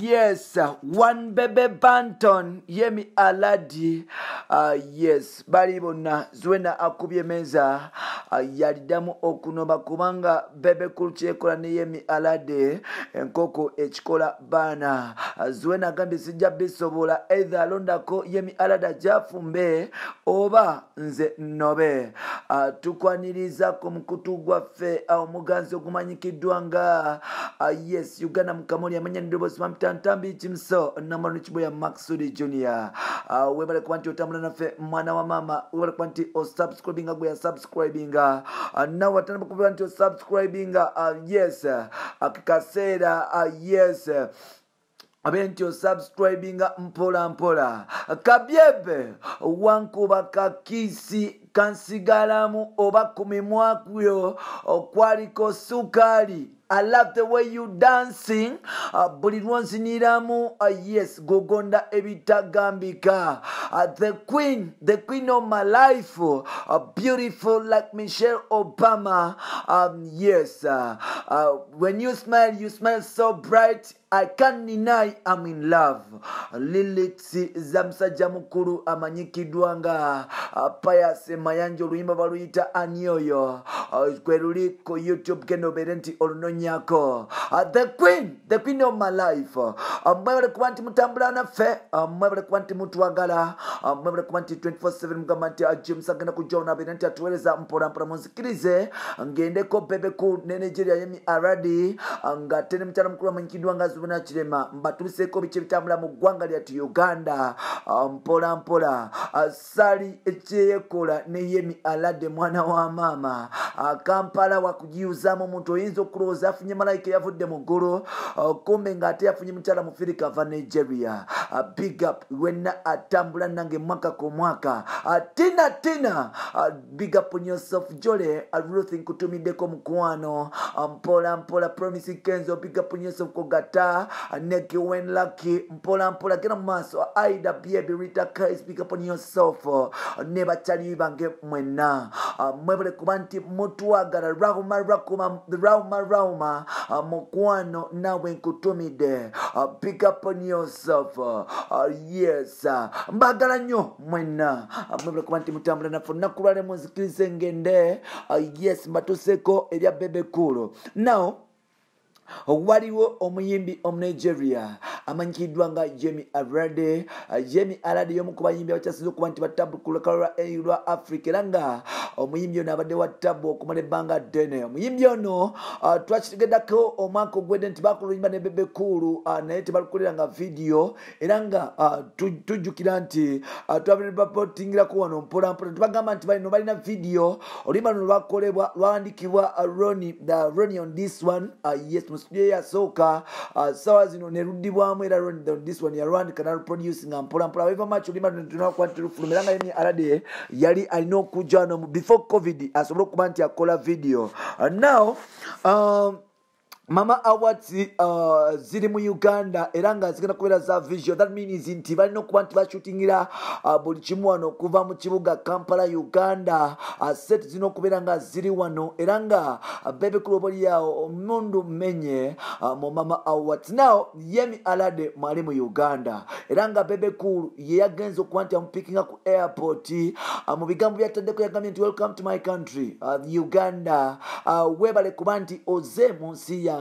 Yes, one baby Banton, Yemi Alade, yes, bali bonna zwena akubye meza, yalidamu okunoba kubanga bebe kulchekola ne Yemi Alade, enkoko ekikola bana, zwena gambi sijja bisobola either alondako Yemi Alade jafumbe oba nze nobe. Tukwaniriza ku mukutu gwaffe omuganzi ogumanyikiddwa nga yes Uganda mukamuli amanya ndobozi mamtantambi chimso namano chiboya Maxudi Junior. Webale kwanti otambula naffe mwana wa mama, webale kwanti o subscribinga gwe subscribinga na watana bakubira nti o subscribinga yes akikasera yes abentyo subscribinga mpola mpola kabyebe wankuba kakisi kansigalamu oba kumimwakuyo okwaliko sukali. I love the way you dancing. Buli lwonziniramu yes gogonda ebitagambika. The queen of my life, beautiful like Michelle Obama. Yes, when you smile so bright. I can't deny I'm in love. Lilith zamsajja mukuru amanyikidwa nga Pius Mayanja oluyimba baluyita Anyoyo. Kweruli ku YouTube gendo berenti olunonyako. The queen of my life. Mwebale kubanti mutambula naffe, mwebale kubanti mutwagala, mwebale kubanti 24/7 mugamanti James agenda kujona berenti atuweleza mpola mpola munzikirize ngendeko bebe ku ne Nigeria Yemi Alade nga tene mutala mukuru amanyikidwa nga Zubina Chirema mbatuliseko biche bitambula mu ggwanga lyatu Uganda mpola mpola sali echeyekola ne Yemi Alade mwana wa mama Kampala wakujiuzamu omuntu oyinza okuloza afunye malayika yavudde mu ggulu kumbe ng'ate yafunye mukyala mu Africa va Nigeria. Big up wenna atambula nange mwaka ku mwaka tina big up on yourself Jole Ruth nkutumiddeko mukwano mpola mpola Promise Kenzo big up on yourself Kogata Neki when lucky mpola mpola gena mumaso Aida baby Rita Kais big up on yourself neba chali bange mwena mwebale kubanti mutwagala rauma mukwano nawe nkutumide big up on yourself yes mbagala nnyo mwena mwebale kubanti mutambula naffe nakulwale muzikirize ngende yes mbatuseko erya bebe kulu now waliwo omuyimbi Nigeria amanyikidwa nga Yemi Alade. Yemi Alade yomu ku bayimbi abakyasize okuba nti batabu ku lukalwa lwa Africa era nga omuyimbi ono abadde watabu okumala ebbanga ddene. Omuyimbi ono twakitegeddako omwaka ogwedde nti bakuluyimba ne bebe kulu naye tebalukolera nga video era nga tujjukira nti twabadde bapotingirako wano mpola mpola tubagamba nti balino balina video oluyimba luno lwakolebwa lwawandikibwa Ronnie on this one yes studio ya soka sawa zino nerudibwamu era this one ya Rwanda canal producing mpola mpola weva match ulima tunakwantu fulumera Yemi Alade yali alina okujja no before covid asobola okuba nti akola video now Mama Awards ziri mu Uganda era nga zigenda kubeera za visual. That means nti balina okuba nti bashootingira buli kimu wano okuva mu kibuga Kampala Uganda. Set zino okubeera nga ziri wano era nga bebe kuloboli yawo omundu menye mu Mama Awards. Now Yemi Alade mwali mu Uganda era nga bebe cool ye yagenze okuba nti amupickinga ku airport mu bigambo byataddeko yagambye nti welcome to my country Uganda webale kuba nti oze mu nsi ya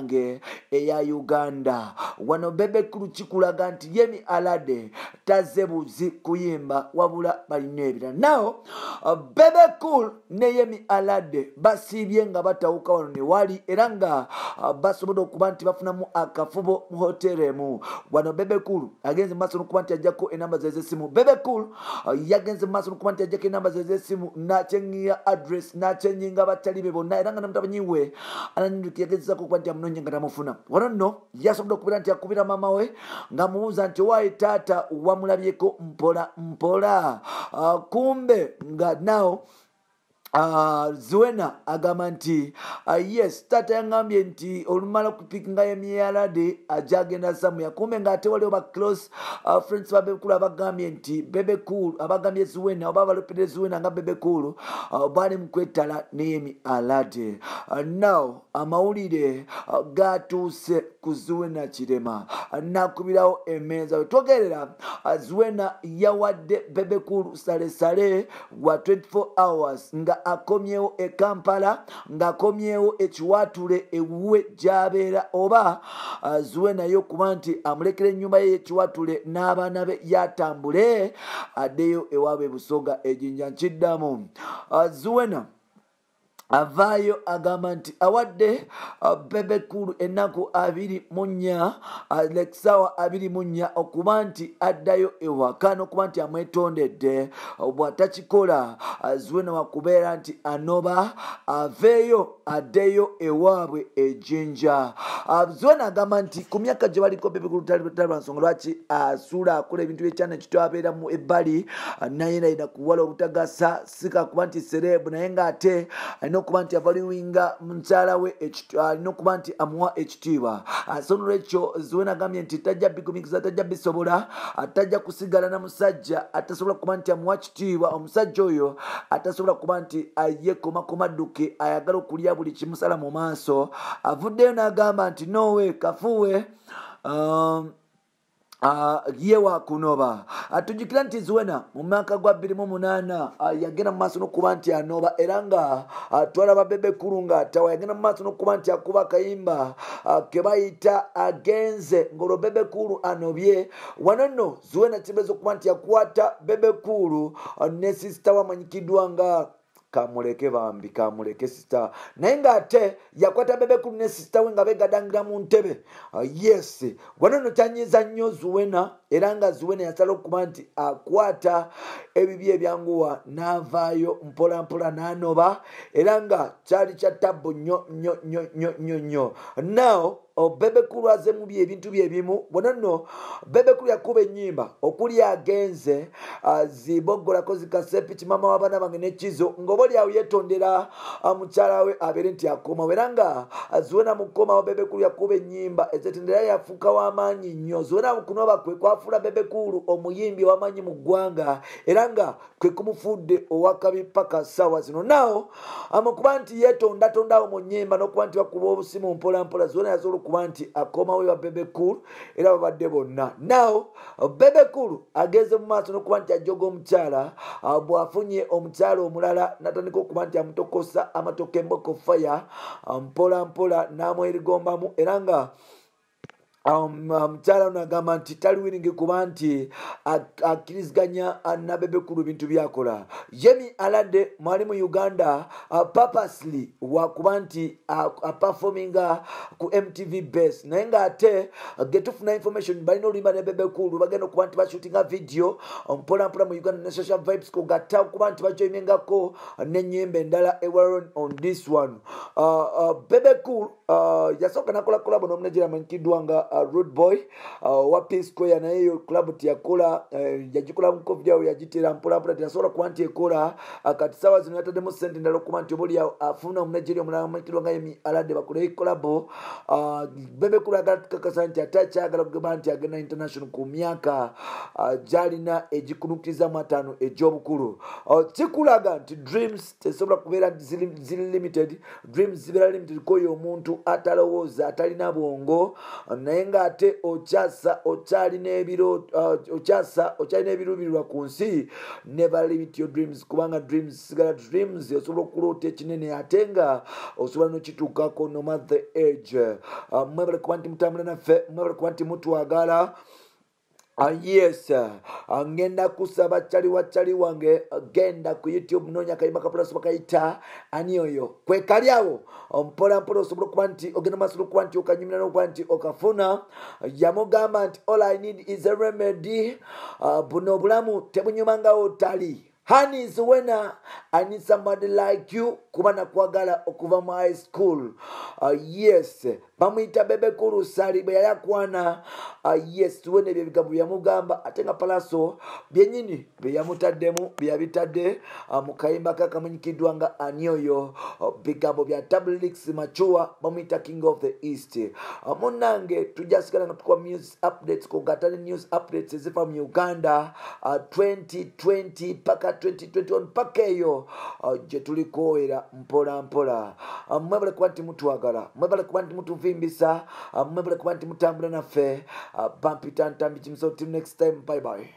eya Uganda. Wano bebe kulu kikulaga nti Yemi Alade tazebuzi kuyimba wabula balina ebira. Now bebe cool ne Yemi Alade basibye nga batawuka wano ne wali era nga basobola okuba nti bafunamu akafubo mu hotel emu. Wano bebe cool agenze maso okuba nti ajjako enamba z'essimu. Bebe cool yagenze maso okuba nti ajjako enamba z'essimu n'achengia address n'achenga batalibe bonna era nga namutabanyiwe ananyuki yagezako okuba nti amunonya nga tamufuna. Wano nno yasobola okubira nti akubira mama we nga mubuuza nti wayi taata wamulabyeko mpola mpola kumbe nga now Zuena agamba nti yes tata yangambye nti olumala kupikinga emyalade ajagenda samuya kumbe ng'ate waliwo ba close friends ba Bebe Cool abagambye nti Bebe Cool abagambye Zuena oba balopedde Zuena nga Bebe Cool bali mu kwetala n'Yemi Alade. Now amawulire gatuuse ku Zuena Kirema nakubirawo emmeeza we twogerera Zuena yawadde Bebe Cool salesale wa 24 hours nga akomyewo e Kampala nga akomyewo ekiwatule ewuwe gy'abeera oba Zuena yo kuba nti amulekera ennyumba ye ekiwatule n'abaana be yatambule addeyo ewaabwe Busoga ejjinja nkiddamu. Zuena avaayo agamba nti awadde Bebe Cool ennaku 24 sawa 24 okuba nti addayo ewaka n'okuba nti amwetondedde bw'atakikola Zuena wakubeera nti anoba aveeyo addeyo ewaabwe ejjinja. Zuena agamba nti ku myaka gye baliko Bebe Cool talwa nsonga lwaki asuula akola ebintu byekyana kito abeera mu ebbali naye nayina kuwala obutagasa sika kuba nti serebu naye ng'ate okuba nti avaliwinga mukyala we alina okuba nti amuwa ekitiibwa. So nolwekyo Zuena agambye nti tajja bigumikiza tajja bisobola atajja kusigala na musajja atasobola kuba nti amuwa kitiibwa omusajja oyo atasobola kuba nti yekomakomadduke ayagala okulya buli kimusala mu maaso. Avuddeyo n'agamba nti nowe kafuwe ye wakunoba. Atujjukira nti Zuena mu mwaka gwa 2008 yagenda mu maaso n'okuba nti anoba era nga twalaba Bebe Cool ng'atawa yagenda mu maaso n'okuba nti akuba akayimba ke bayita agenze ng'olwo Bebe Cool anobye. Wano nno Zuena kibeeza okuba nti yakwata Bebe Cool ne sisita wamanyikiddwa nga kamuleke bambi kamuleke sister naye ng'ate yakwata Bebe Cool ne sister we nga begadangira mu ntebe. Yes wano no kyanyiza nnyo Zuena era nga Zuena yasala okuba nti akwata ebibi ebyanguwa n'avaayo mpola mpola n'anoba era nga kyali kya tabbo nnyo. Now Bebe Cool aze mu ebintu byebimu wano nno Bebe Cool yakuba ennyimba okuli agenze ziboggolako zikasepi kimama w'abaana bange n'ekizo ng'oba awo yetondera mukyala we abeere nti akomawo era nga Zuena mu kukomawo Bebe Cool yakuba ennyimba ezetendera yafuuka w'amaanyi nnyo. Zuena mu kunoba kwe kwafuula Bebe Cool omuyimbi w'amaanyi mu ggwanga era nga kwe kumufudde owakabi paka ssaawa zino. Naawo amukuba nti yetondatondawo mu nnyimba n'okuba nti bakuba obusimu mpola mpola Zuena yasobola okuba nti akomawo wa Bebe Cool era babadde bonna. Naawo Bebe Cool ageze mu maaso n'okuba nti ajoga omukyala bw'afunye omukyala omulala natandika okuba nti amutokosa amatoke emboko fire mpola mpola n'amwerigombamu era nga mukyala ono agamba nti tali wiringi kuba nti akkiriziganya na Bebe Cool bintu byakola. Yemi Alade mwali mu Uganda purposely wakuba nti performinga ku MTV base naye ng'ate getufuna information balina oluyimba ne Bebe Cool bagenda okuba nti bashootinga video mpola mpola mu Uganda ne social vibes kugatta okuba nti bajoyimingako n'ennyimba endala ewaron on this one. Bebe Cool yasooka nakola kolabo n'omunagira manyikiddwa nga Rude Boy wa P Square naye yo club tiyakola yagikola mu covid yawe yagitera mpola mpola tiyasobola kuba nti ekola kati sawa zino yataddemu sente ndala okuba nti obuli afuna omunagira omulala amanyikirwa nga Yemi Alade bakole kolabo. Bebe Cool agakakasa nti atakyagala kugamba nti agenda international ku myaka gyalina egikulukiriza mu 5 egy'obukulu. Kikulaga nti dreams tesobola kubeera ziri limited. Dreams zibeera limited koyo omuntu atalowooza atalina bwongo naye ng'ate okyalina ebiruubirirwa ku nsi never limit your dreams kubanga dreams sigala dreams osobola okuloota ekinene ate nga osobola n'okituukako no matter the age. Mwebale kuba nti mutambula naffe mwebale kuba nti mutwagala. Yes, ngenda kusaba chali wange genda ku YouTube nonya kayimba kapulaso bakayita ani oyo kwe kalyawo mpola mpola osobola kuba nti ogenda masulu kuba nti okanyumira no kuba nti okafuna yamugamba nti all I need is a remedy. Buno obulamu tebunyumangawo tali Honey is when I need somebody like you kubana kwagala okuva mu high school. Yes, bamuyita bebe kulu sali bwe yakwana. Yes, tuwene bye bigambo byamugamba atenga palaso byenyini bye yamutaddemu bye yabitadde mu kayimba kakamanyikiddwa nga anyoyo bigambo bya Tablix Machua bamuyita King of the East. Munange tujasigala nga tukwa news updates ko gatane news updates ezifa mu Uganda 2020 paka 2021 paka eyo je tulikoera mpola mpola. Mwebale kuba nti mutwagala, mwebale kuba nti mutuvimbisa, mwebale kuba nti mutambula naffe. Bumpy Tantambi Jimso, till next time, bye bye.